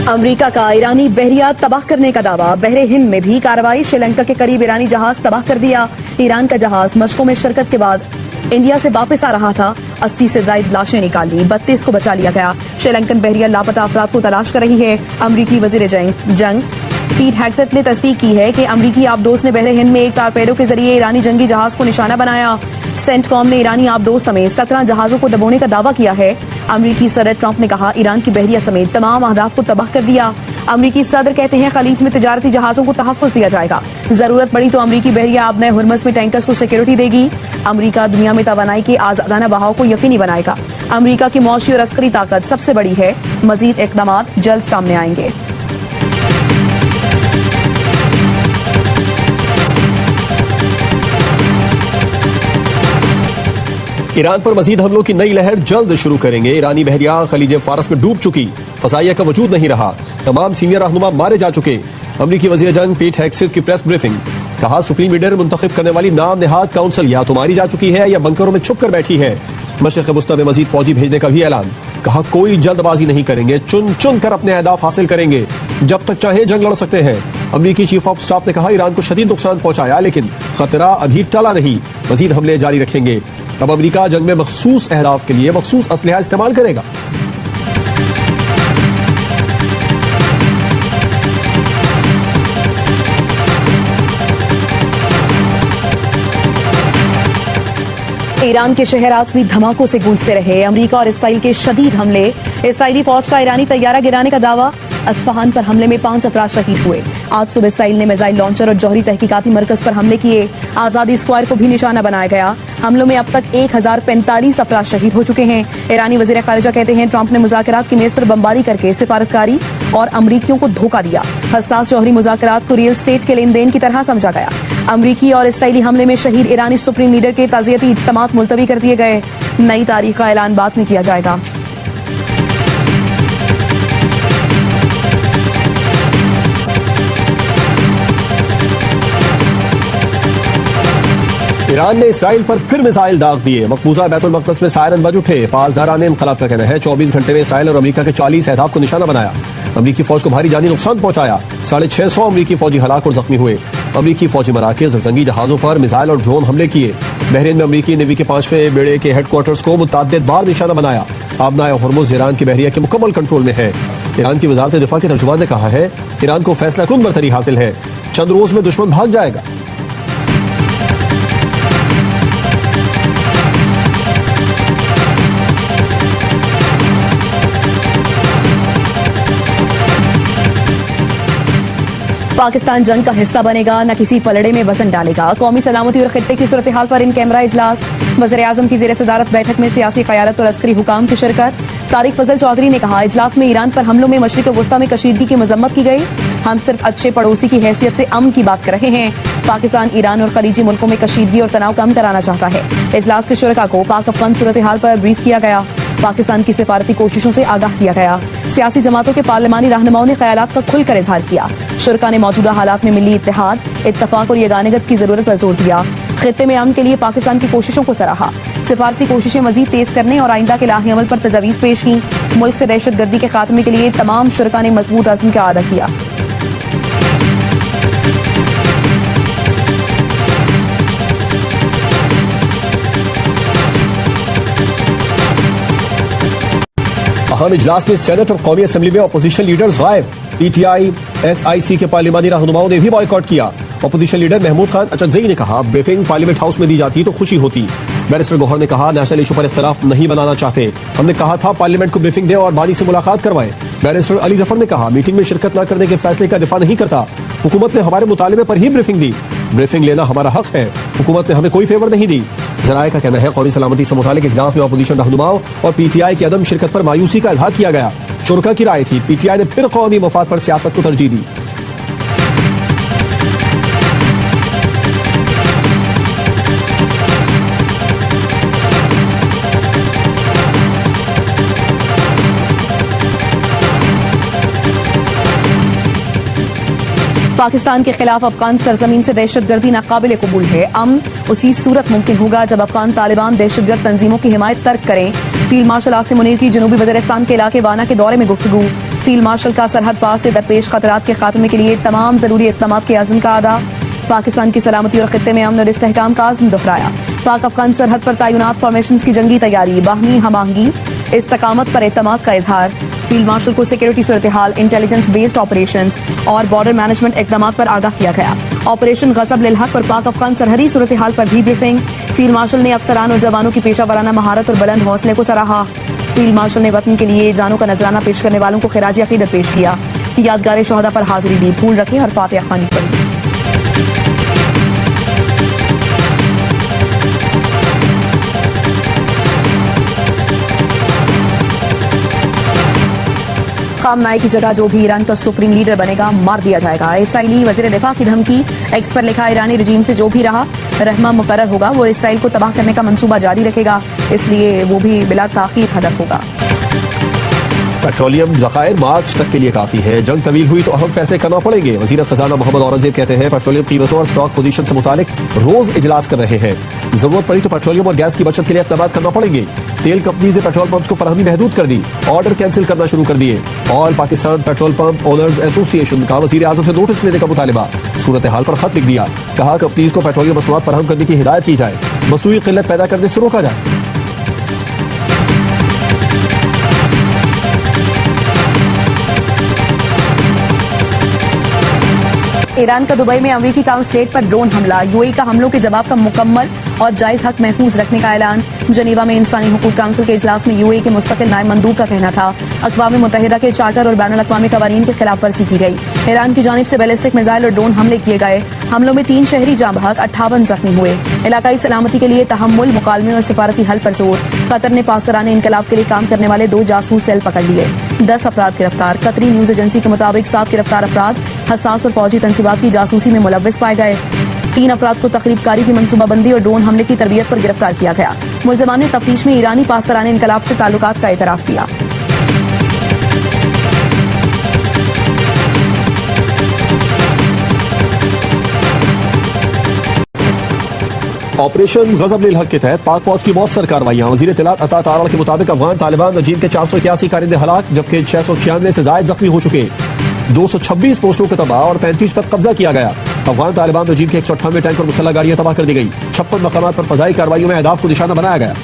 America का ईरानी बहरिया तबाह करने का दावा। बहरे हिंद में भी कार्रवाई। श्रीलंका के करीब ईरानी जहाज तबाह कर दिया। ईरान का जहाज मशकों में शिरकत के बाद इंडिया से वापस आ रहा था। 80 से ज्यादा लाशें निकाली, 32 को बचा लिया गया। श्रीलंकन बहरिया लापता अफराद को तलाश कर रही है। अमरीकी वजीर जंग पीट हेग्सेथ ने तस्दीक की है कि अमरीकी आबदोज ने बहरे हिंद में एक टारपेडो के जरिए ईरानी जंगी जहाज को निशाना बनाया। सेंटकॉम ने ईरानी आबदोज समेत 17 जहाजों को दबोने का दावा किया है। अमरीकी सदर ट्रंप ने कहा ईरान की बहरिया समेत तमाम अहदाफ को तबाह कर दिया। अमरीकी सदर कहते हैं खलीज में तिजारती जहाजों को तहफ्फुज दिया जाएगा। जरूरत पड़ी तो अमरीकी बहरिया अब नए हुर्मुज़ में टैंकर्स को सिक्योरिटी देगी। अमरीका दुनिया में तवानाई के आजादाना बहाव को यकीनी बनाएगा। अमरीका की मौशी और अस्करी ताकत सबसे बड़ी है। मजीद इक़दाम जल्द सामने आएंगे। ईरान पर मजीद हमलों की नई लहर जल्द शुरू करेंगे। ईरानी बहरिया खलीज फारस में डूब चुकी, फसाइया का वजूद नहीं रहा, तमाम सीनियर रहनुमा मारे जा चुके। अमरीकी वजीर जंग पीट हेग्सेथ की प्रेस ब्रीफिंग। कहा सुप्रीम लीडर मुंतखब करने वाली नाम नेहाद काउंसिल या तो मारी जा चुकी है या बंकरों में छुप कर बैठी है। मशरिक़ वस्ता में मजीद फौजी भेजने का भी ऐलान। कहा कोई जल्दबाजी नहीं करेंगे, चुन चुन कर अपने अहदाफ हासिल करेंगे। जब तक चाहे जंग लड़ सकते हैं। अमरीकी चीफ ऑफ स्टाफ ने कहा ईरान को शदीद नुकसान पहुंचाया लेकिन खतरा अभी टला नहीं, मजीद हमले जारी रखेंगे। अब अमरीका जंग में मखसूस अहदाफ के लिए मखसूस असलहा इस्तेमाल करेगा। ईरान के शहर आज भी धमाकों से गूंजते रहे। अमेरिका और इसराइल के शदीद हमले। इसराइली फौज का ईरानी तैयारा गिराने का दावा। अस्फहान पर हमले में 5 अफराद शहीद हुए। आज सुबह इसराइल ने मिसाइल लॉन्चर और जौहरी तहकीकाती मरकज पर हमले किए। आजादी स्क्वायर को भी निशाना बनाया गया। हमलों में अब तक 1045 अफराद शहीद हो चुके हैं। ईरानी वजीर खारिजा कहते हैं ट्रंप ने मुज़ाकरात की मेज पर बमबारी करके सिफारतकारी और अमरीकियों को धोखा दिया। हसास जौहरी मुज़ाकरात को रियल स्टेट के लेन देन की तरह समझा गया। अमरीकी और इसराइली हमले में शहीद ईरानी सुप्रीम लीडर के ताज़ियती इज्तिमात मुलतवी कर दिए गए। नई तारीख का ऐलान बाद में किया जाएगा। ईरान ने इसराइल पर फिर मिसाइल दाग दिए। मकबूजा बैतुल मक़दस में सायरन बज उठे। पासदारान इनक़लाब का कहना है 24 घंटे में इसराइल और अमेरिका के 40 अहदाफ को निशाना बनाया। अमरीकी फौज को भारी जानी नुकसान पहुंचाया। 650 अमरीकी फौजी हलाक और जख्मी हुए। अमरीकी फौजी मराकज़ और जंगी जहाजों पर मिसाइल और ड्रोन हमले किए। बहरीन में अमरीकी नेवी के 5वें बेड़े के हेडक्वार्टर्स को मुतअद्दिद बार निशाना बनाया। आबनाए हुर्मुज़ ईरान की बहरिया के मुकम्मल कंट्रोल में है। ईरान की वज़ारत दिफा के तर्जुमान ने कहा है ईरान को फैसला कुन बरतरी हासिल है, चंद रोज में दुश्मन भाग जाएगा। पाकिस्तान जंग का हिस्सा बनेगा, न किसी पलड़े में वजन डालेगा। कौमी सलामती और खित्ते की सूरत हाल पर इन कैमरा इजलास। वज़ीर आज़म की ज़ेर सदारत बैठक में सियासी क़यादत और अस्करी हुकाम की शिरकत। तारिक फजल चौधरी ने कहा इजलास में ईरान पर हमलों में मशरिक़ वस्ता में कशीदगी की मजम्मत की गई। हम सिर्फ अच्छे पड़ोसी की हैसियत से अमन की बात कर रहे हैं। पाकिस्तान ईरान और खलीजी मुल्कों में कशीदगी और तनाव कम कराना चाहता है। इजलास के शुरका को पाक अफगान सूरत हाल पर ब्रीफ किया गया। पाकिस्तान की सिफारती कोशिशों से आगाह किया गया। सियासी जमातों के पार्लिमानी रहनुमाओं ने ख्यालात का खुलकर इजहार किया। शुरका ने मौजूदा हालात में मिली इत्तेहाद, इत्तफाक और यगानगत की जरूरत पर जोर दिया। खित्ते में अमन के लिए पाकिस्तान की कोशिशों को सराहा। सिफारती कोशिशें मजीद तेज करने और आइंदा के लाही अमल पर तजावीज़ पेश की। मुल्क से दहशत गर्दी के खात्मे के लिए तमाम शुरका ने मजबूत अज़्म का अदा किया। अहम इजलास में सेनेट और कौमी असम्बली में अपोजिशन लीडर्स गायब। पीटीआई SIC के पार्लिमानी रहनुमाओं ने भी बॉयकॉट किया। अपोजिशन लीडर महमूद खान अचकज़ई ने कहा ब्रीफिंग पार्लियामेंट हाउस में दी जाती तो खुशी होती। बैरिस्टर गौहर ने कहा नेशनल इशू पर इख्तिलाफ नहीं बनाना चाहते, हमने कहा था पार्लियामेंट को ब्रीफिंग दें और बानी से मुलाकात करवाएं। बैरिस्टर अली जफर ने कहा मीटिंग में शिरकत न करने के फैसले का दिफा नहीं करता, हुकूमत ने हमारे मुतालिबे पर ही ब्रीफिंग दी। ब्रीफिंग लेना हमारा हक है, हुकूमत ने हमें कोई फेवर नहीं दी। ज़राए का कहना है कौमी सलामती से मुतालिक इजलास में अपोजिशन रहनुमाओं और PTI की अदम शिरकत पर मायूसी का इजहार किया गया। शुरका की राय थी PTI ने फिर कौमी मफाद पर सियासत को तरजीह दी। पाकिस्तान के खिलाफ अफगान सरजमीन से दहशतगर्दी नाकाबिल कबूल है। अमन उसी सूरत मुमकिन होगा जब अफगान तालिबान दहशतगर्द तंजीमों की हिमायत तर्क करें। फील्ड मार्शल आसिम मुनीर की जनूबी वज़ीरिस्तान के इलाके वाना के दौरे में गुफ्तगू। फील्ड मार्शल का सरहद पार से दरपेश खतरात के खात्मे के लिए तमाम जरूरी इक़दाम के अज़्म का अदा। पाकिस्तान की सलामती और खित्ते में अमन और इस्तेहकाम का अज़्म दोहराया। पाक अफगान सरहद पर तैनात फॉर्मेशंस की जंगी तैयारी, बाहमी हमाहंगी, इस्तकामत पर एतमाद का इजहार। फील्ड मार्शल को सिक्योरिटी सूरत हाल, इंटेलिजेंस बेस्ड ऑपरेशंस और बॉर्डर मैनेजमेंट इक़दाम पर आगाह किया गया। ऑपरेशन गज़ब लिल हक और पाक अफगान सरहदी सूरत हाल पर भी ब्रीफिंग। फील्ड मार्शल ने अफसरान और जवानों की पेशा वराना महारत और बुलंद हौसले को सराहा। फील्ड मार्शल ने वतन के लिए जानों का नजराना पेश करने वालों को खिराज अकीदत पेश किया। यादगार शोहदा पर हाजिरी दी, फूल रखे और फातिहा ख्वानी पढ़ी। खामनाई की जगह जो भी ईरान का सुप्रीम लीडर बनेगा मार दिया जाएगा। इसराइली वज़ीर दिफा की धमकी। एक्स पर लिखा, ईरानी रजीम से जो भी रहा रहमा मुकर्रर होगा, वो इसराइल को तबाह करने का मंसूबा जारी रखेगा, इसलिए वो भी बिला ताखीर हदफ होगा। पेट्रोलियम ज़खायर मार्च तक के लिए काफी है, जंग तवील हुई तो अहम फैसले करना पड़ेंगे। वज़ीर खजाना मोहम्मद औरंगजेब कहते हैं पेट्रोलियम कीमतों और स्टॉक पोजीशन से मुतालिक रोज इजलास कर रहे हैं। जरूरत पड़ी तो पेट्रोलियम और गैस की बचत के लिए इक़दाम करना पड़ेंगे। तेल कंपनी ने पेट्रोल पंप्स को फराहमी महदूद कर दी, ऑर्डर कैंसिल करना शुरू कर दिए। All Pakistan petrol pump owners association का वज़ीर आज़म से नोटिस लेने का मुतालिबा। सूरत हाल पर खत लिख दिया, कहा कंपनीज को पेट्रोलियम मसनूआत फराहम करने की हिदायत की जाए, मसनूई किल्लत पैदा करने से रोका जाए। ईरान का दुबई में अमेरिकी काउंसलेट पर ड्रोन हमला। यूएई का हमलों के जवाब का मुकम्मल और जायज हक महफूज रखने का ऐलान। जनीवा में इंसानी हुकूक काउंसिल के इजलास में यूएई के मुस्तकिल नायब मंदूब का कहना था अक़वाम मुत्तहिदा के चार्टर और बैनुल अक़वामी क़वानीन की खिलाफ वर्जी की गई। ईरान की जानिब से बैलिस्टिक मिसाइल और ड्रोन हमले किए गए। हमलों में 3 शहरी जाँ बहक, 58 जख्मी हुए। इलाकाई सलामती के लिए तहम्मुल, मुकालमे और सिफारती हल पर जोर। कतर ने पासदाराने इनकलाब के लिए काम करने वाले 2 जासूस सेल पकड़ लिए। 10 अफराद गिरफ्तार। कतरी न्यूज एजेंसी के मुताबिक 7 गिरफ्तार अफराद हसास और फौजी तंसीबात की जासूसी में मुलव्विस पाए गए। 3 अफराद को तकरीबकारी की मनसूबाबंदी और ड्रोन हमले की तरबियत पर गिरफ्तार किया गया। मुलजमान ने तफ्तीश में ईरानी पासदाराने इनकलाब से ताल्लुकात का एतराफ किया। ऑपरेशन गजब लिल हक के तहत पाक फौज की मौसर कार्रवाइयां। वज़ीर इत्तलात अता तारड़ के मुताबिक अफगान तालिबान रजीम के 481 कारिंदे हलाक, जबकि 696 से जायद जख्मी हो चुके। 226 पोस्टों को तबाह और 35 पर कब्जा किया गया। अफगान तालिबान रजीम के 198 टैंक और मुसल्लह गाड़ियां तबाह कर दी गई। 56 मकामात पर फजाई कार्रवाइयों में अहदाफ को निशाना बनाया गया।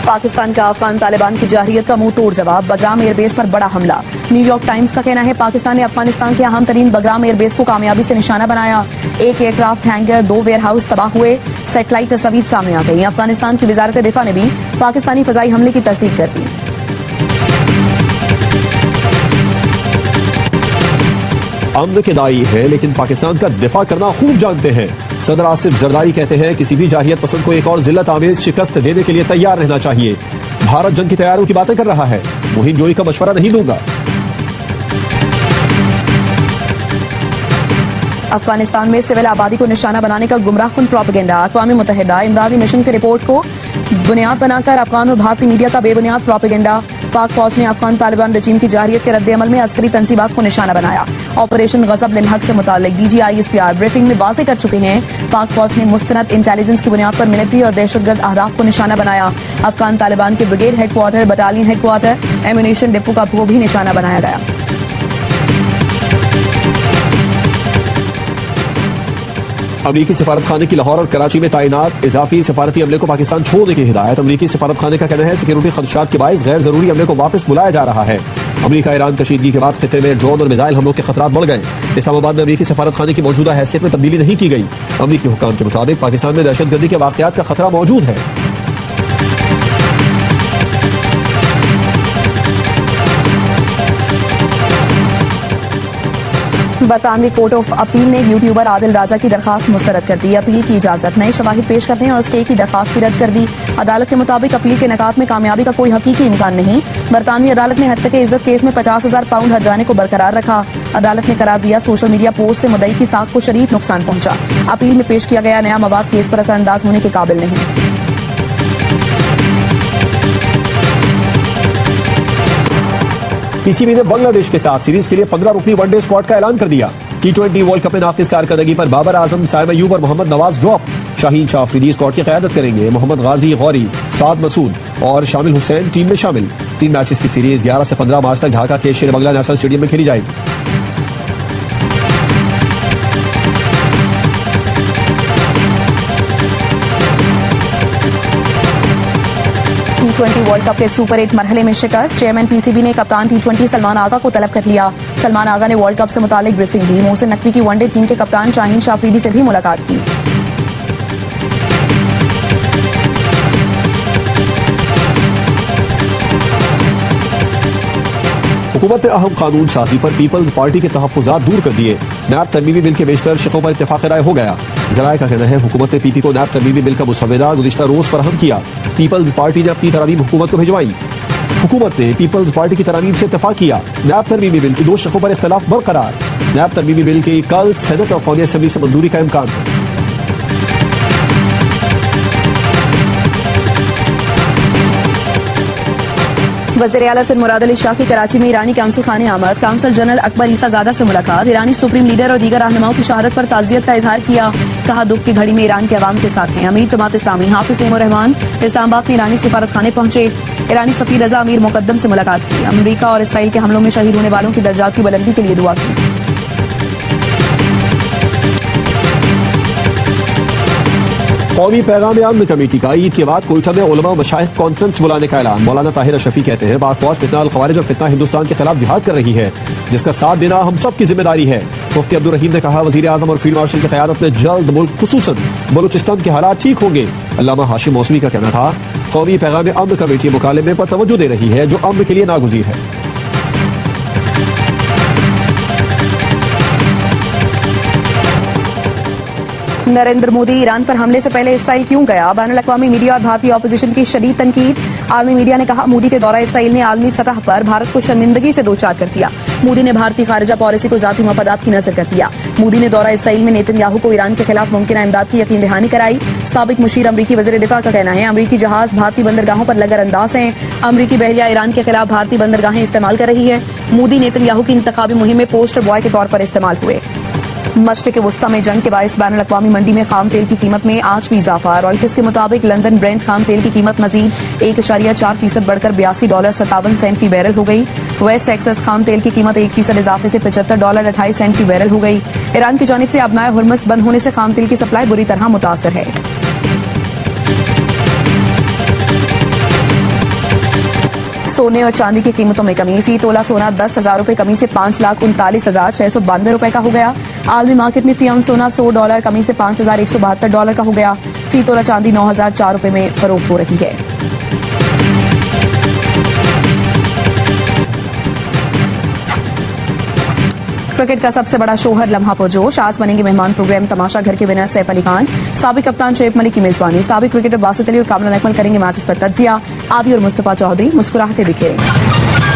पाकिस्तान का अफगान तालिबान की जारहियत का मुंह तोड़ जवाब। बगराम एयरबेस पर बड़ा हमला। न्यूयॉर्क टाइम्स का कहना है पाकिस्तान ने अफगानिस्तान के अहम तरीन बगराम एयरबेस को कामयाबी से निशाना बनाया। 1 एयरक्राफ्ट हैंगर, 2 वेयर हाउस तबाह हुए। सैटेलाइट तस्वीर सामने आ गई। अफगानिस्तान की वजारत दिफा ने भी पाकिस्तानी फजाई हमले की तस्दीक कर दी। अमन के दाई है, लेकिन पाकिस्तान का दिफा करना खूब जानते हैं। सदर आसिफ जरदारी कहते हैं किसी भी जारहियत पसंद को एक और जिल्लत आमेज शिकस्त देने के लिए तैयार रहना चाहिए। भारत जंग की तैयारियों की बातें कर रहा है, मुहिम जोई का मशवरा नहीं दूंगा। अफगानिस्तान में सिविल आबादी को निशाना बनाने का गुमराहकुन प्रोपेगेंडा। अक़वाम मुत्तहिदा इमदादी मिशन की रिपोर्ट को बुनियाद बनाकर अफगान और भारतीय मीडिया का बेबुनियाद प्रोपेगेंडा। पाक फौज ने अफगान तालिबान रजीम की जारहियत के रद्द अमल में अस्करी तंसीबात को निशाना बनाया। ऑपरेशन गजब लिल हक से मुतालिक DGISPR ब्रीफिंग में वाज़ेह कर चुके हैं पाक फौज ने मुस्तनद इंटेलिजेंस की बुनियाद पर मिलिट्री और दहशतगर्द अहदाफ को निशाना बनाया। अफगान तालिबान के brigade headquarter, battalion headquarter, ammunition depot का भी निशाना बनाया गया। अमरीकी सफारत खाने की लाहौर और कराची में तैनात इजाफी सफारती अमले को पाकिस्तान छोड़ने की हिदायत। अमरीकी सफारत खाने का कहना है सिक्योरिटी खदशात के बायस गैर जरूरी अमले को वापस बुलाया जा रहा है। अमरीका ईरान कशीदगी के बाद खिते में ड्रोन और मिसाइल हमलों के खतरात बढ़ गए। इस्लामाबाद में अमरीकी सफारत खाने की मौजूदा हैसियत में तब्दीली नहीं की गई। अमरीकी हुक्काम के मुताबिक पाकिस्तान में दहशतगर्दी के वाकयात का खतरा मौजूद है। बरतानवी कोर्ट ऑफ अपील ने यूट्यूबर आदिल राजा की दरखास्त मुस्तरद कर दी। अपील की इजाजत, नए शवाहिद पेश करने और स्टे की दरखास्त भी रद्द कर दी। अदालत के मुताबिक अपील के नकात में कामयाबी का कोई हकीकी इम्कान नहीं। बरतानवी अदालत ने हत्या के इज्जत केस में 50,000 पाउंड हर्जाने को बरकरार रखा। अदालत ने करार दिया सोशल मीडिया पोस्ट से मुद्दई की साख को शदीद नुकसान पहुंचा। अपील में पेश किया गया नया मवाद केस पर असरअंदाज होने के काबिल नहीं। पीसीबी ने बांग्लादेश के साथ सीरीज के लिए 15 रुकनी वनडे स्क्वाड का ऐलान कर दिया। T20 वर्ल्ड कप में नाकिस कारकर्दगी पर बाबर आजम, साइम अयूब और मोहम्मद नवाज ड्रॉप। शाहीन शाह अफरीदी स्क्वाड की क़यादत करेंगे। मोहम्मद गाजी गौरी, साद मसूद और शामिल हुसैन टीम में शामिल। 3 मैचेस की सीरीज 11 से 15 मार्च तक ढाका के शेर बंगला नेशनल स्टेडियम में खेली जाएगी। T20 वर्ल्ड कप के सुपर 8 मरहले में शिकस्त। चेयरमैन पीसीबी ने कप्तान T20 सलमान आगा को तलब कर लिया। सलमान आगा ने वर्ल्ड कप से मुतालिक ब्रीफिंग दी। मोहसिन नकवी की वनडे टीम के कप्तान शाहीन शाह अफरीदी से भी मुलाकात की। हुकूमत ने अहम कानून साजी पर पीपल्स पार्टी के तहफ़्फ़ुज़ात दूर कर दिए। नैब तरमीमी बिल के बेशतर शिकों पर इत्तेफाक राय हो गया। ज़राए का कहना है हुकूमत ने पीपी को नैब तरमीमी बिल का मुसव्वदा गुज़िश्ता रोज़ फराहम किया। पीपल्स पार्टी ने अपनी तरामीम हुकूमत को भिजवाई। हुकूमत ने पीपल्स पार्टी की तरामीम से इत्तेफाक किया। नैब तरमीमी बिल की 2 शिकों पर इख्तलाफ बरकरार। नैब तरमीमी बिल की कल सेनेट और कौमी असम्बली से मंजूरी का इम्कान है। वज़ीर आला सिंध मुराद अली शाह की कराची में ईरानी काउंसिल खाने आमद। काउंसिल जनरल अकबर ईसा ज़ादा से मुलाकात। ईरानी सुप्रीम लीडर और दीगर रहनुमाओं की शहादत पर ताज़ियत का इजहार किया। कहा दुख की घड़ी में ईरान के अवाम के साथ हैं। अमीर जमात इस्लामी हाफिज नईमुर रहमान इस्लामाबाद में ईरानी सफारत खाने पहुंचे। ईरानी सफीर रजा अमीर मुकद्दम से मुलाकात की। अमरीका और इसराइल के हमलों में शहीद होने वालों की दर्जात की बुलंदी के लिए दुआ की। कौमी पैगाम अमन कमेटी का ईद के बाद कोयटा में उलमा मशाइख कॉन्फ्रेंस बुलाने का ऐलान। मौलाना ताहिर अशरफी कहते हैं बाखौफ फितना अल खवारिज और फितना हिंदुस्तान के खिलाफ जिहाद कर रही है, जिसका साथ देना हम सब की जिम्मेदारी है। मुफ्ती अब्दुल रहीम ने कहा वजीर आजम और फील्ड मार्शल की क़यादत में जल्द मुल्क खुसूसन बलूचिस्तान के हालात ठीक होंगे। अल्लामा हाशिम मौसमी का कहना था कौमी पैगाम अमन कमेटी मुकालमे पर तवज्जो दे रही है जो अमन के लिए नागुज़ीर है। नरेंद्र मोदी ईरान पर हमले से पहले इसराइल क्यों गया? बैनुल-अक़वामी मीडिया और भारतीय ऑपोजिशन की शदीद तनकीद। आलमी मीडिया ने कहा मोदी के दौरा इसराइल ने आलमी सतह पर भारत को शर्मिंदगी से दो चार कर दिया। मोदी ने भारतीय खारिजा पॉलिसी को जाती मफादात की नजर कर दिया। मोदी ने दौरा इसराइल में नेतन्याहू को ईरान के खिलाफ मुमकिन इमदाद की यकीन दहानी कराई। साबिक मुशीर अमरीकी वज़ीर दिफा का कहना है अमरीकी जहाज भारतीय बंदरगाहों पर लगर अंदाज हैं। अमरीकी बहरिया ईरान के खिलाफ भारतीय बंदरगाहें इस्तेमाल कर रही है। मोदी नेतन्याहू की इंतखाबी मुहिम में पोस्टर बॉय के तौर पर इस्तेमाल हुए। मशरिक़ वुस्ता में जंग के बायस बैनुल-अक़वामी मंडी में खाम तेल की कीमत में आज भी इजाफा। रॉयटर्स के मुताबिक लंदन ब्रेंट खाम तेल की कीमत मजीद 1.4% बढ़कर $82.57 फी बैरल हो गई। वेस्ट टेक्सास खाम तेल की कीमत 1% इजाफे से $75.28 फी बैरल हो गई। ईरान की जानिब से अबनाए हुर्मुज़ बंद होने से खाम तेल की सप्लाई बुरी तरह मुतासर है। सोने और चांदी की कीमतों में कमी। फी तोला सोना 10,000 रुपए कमी से $5,39,692 रुपए का हो गया। आलमी मार्केट में फी औंस सोना $100 कमी से $5,172 का हो गया। फी तोला चांदी 9,004 रुपए में फरोख्त हो रही है। क्रिकेट का सबसे बड़ा शोहर लम्हा पुरजोश। आज बनेंगे मेहमान प्रोग्राम तमाशा घर के विनर सैफ अली खान। साबिक कप्तान शोएब मलिक की मेजबानी। साबिक क्रिकेटर बासित अली और कामरान अकमल करेंगे मैचेस पर तज्जिया। आदि और मुस्तफा चौधरी मुस्कुराहटे बिखेरेंगे।